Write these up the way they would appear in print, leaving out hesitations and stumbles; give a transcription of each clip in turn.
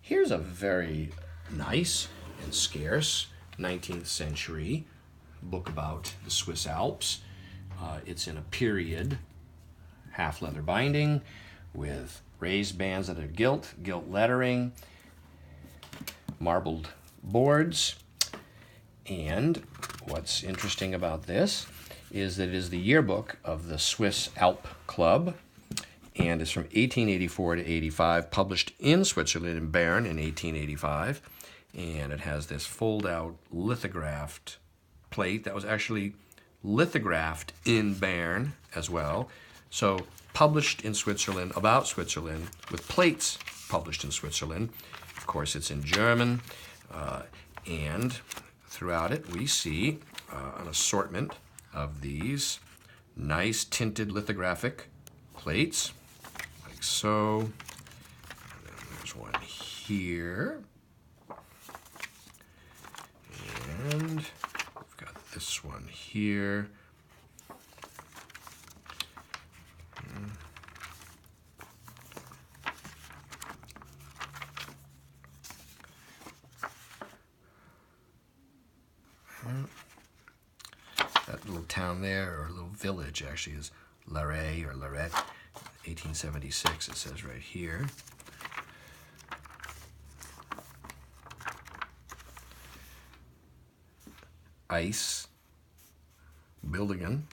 Here's a very nice and scarce 19th century book about the Swiss Alps. It's in a period half leather binding with raised bands that are gilt lettering, marbled boards. And what's interesting about this is that it is the yearbook of the Swiss Alpenclub, and it's from 1884 to 85, published in Switzerland in Bern in 1885. And it has this fold-out lithographed plate that was actually lithographed in Bern as well. So published in Switzerland, about Switzerland, with plates published in Switzerland. Of course, it's in German, and throughout it we see an assortment of these nice tinted lithographic plates, like so. And then there's one here. And we've got this one here. That little town there, or little village actually, is Larey or Lorette, 1876, it says right here. Ice building,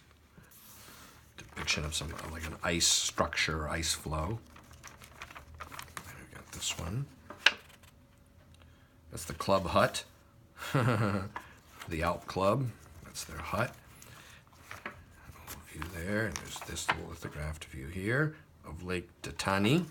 depiction of some like an ice structure, ice flow. We got this one. That's the club hut. The Alp Club. That's their hut. A little view there, and there's this little lithographed view here of Lake Detani.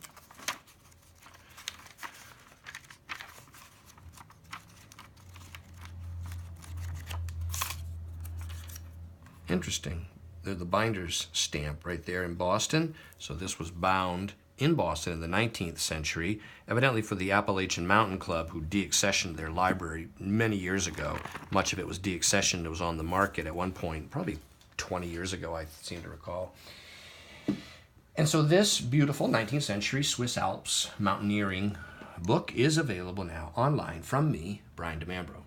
Interesting. They're the binder's stamp right there in Boston. So this was bound in Boston in the 19th century, evidently for the Appalachian Mountain Club, who deaccessioned their library many years ago. Much of it was deaccessioned. It was on the market at one point, probably 20 years ago, I seem to recall. And so this beautiful 19th century Swiss Alps mountaineering book is available now online from me, Brian DeMambro.